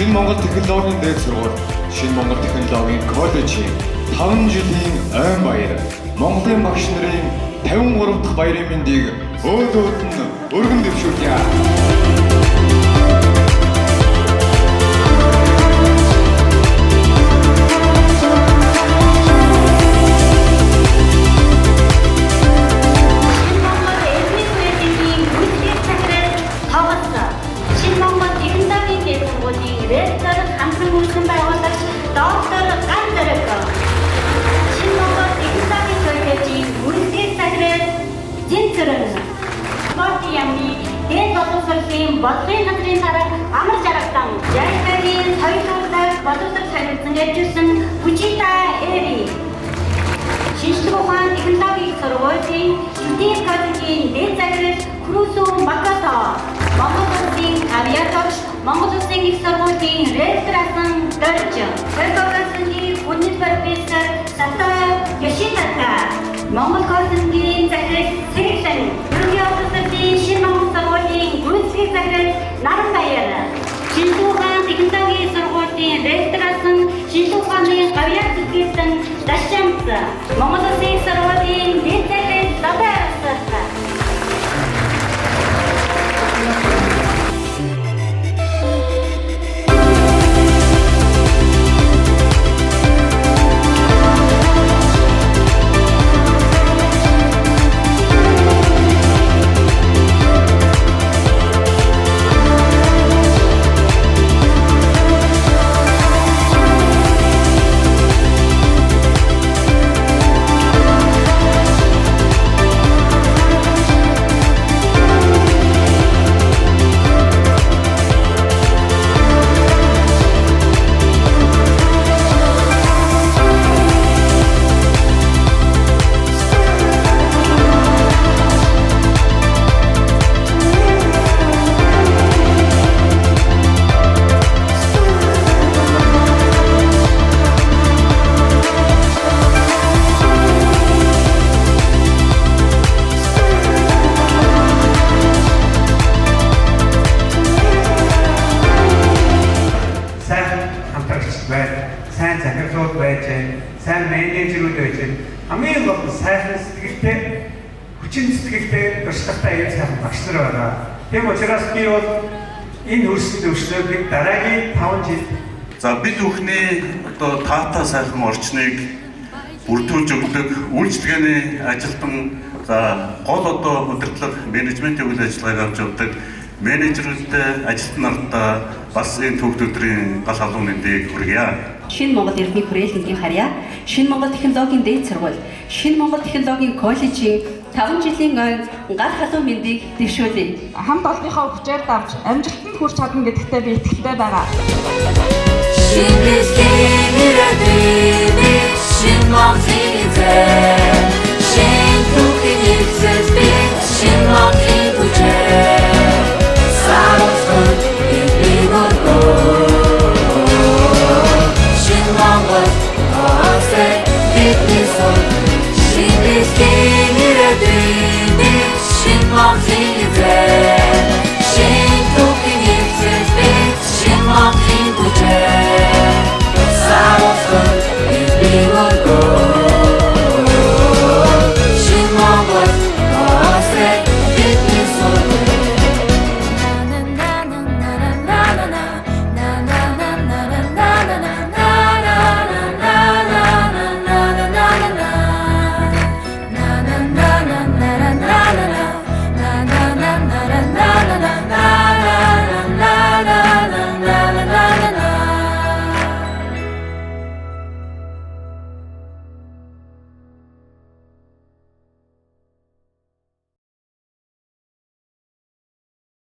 Шинэ Монгол технологийн дээд сургууль, Шинэ Монгол технологийн коллежийн 5 жилийн ойн баяр, Монголын багш нарын 53 дахь баярын мэндийг өөдөөд нь өргөн дэвшүүлье. Бодлогын газрын дараа амар жаргалтан Яйкагийн соёлтой боловсрол солилцсон ажилласан Хүчита Эри шинжлэх ухааны технологийн сургуулийн Шүдийн коллежийн дээд захирал Крүсү Макато Монгол Улсын авиатогч Монгол Улсын их сургуулийн ректор асан дөрж Херцогсонгийн үндэс профессор Сата Ёшитата Монгол коллежийн захирал Сэргэлэн Ерөнхий офицерийн Шинэ Монгол сургуулийн гүйцэтгэх захирал Наранбаяр шинжлэх ухааны технологийн сургуулийн ректор асан шинжлэх ухааны гавьяа зүтгэлсэн Дашчамц Монгол Улсын их сургуулийн дээд захирал Лабарсата сайн захирлууд байж, сайн менежерүүд байж, хамгийн гол нь сайхан сэтгэлтэй, хүчин сэтгэлтэй туршлагатай юм сайн багш нар байна. Тийм учраас би бол энэ хөрсөнд өвчлөлийг дараагийн 5 жил за бид бүхний одоо таатай сайхан орчныг бүрдүүлж өгдөг үйлчлэгээний ажилтан за гол одоо удирдлага менежментийн үйл ажиллагааг авч явдаг менежерүүдтэй ажилтан нартаа бас энэ төвд өдрийн гал халуун мэндийг хүргье. Шинэ Монгол Эрдэнэ хүрээлэнгийн харьяа, Шинэ Монгол технологийн дээд сургууль, Шинэ Монгол технологийн коллежийн 5 жилийн ойн гал халуун мэндийг дэвшүүлье. Хамт олонныхоо хүчээр давж амжилтанд хүрч чадна гэдэгтээ би итгэлтэй байгаа. Шинэ Монголын Шинэ түүхийн эзэлт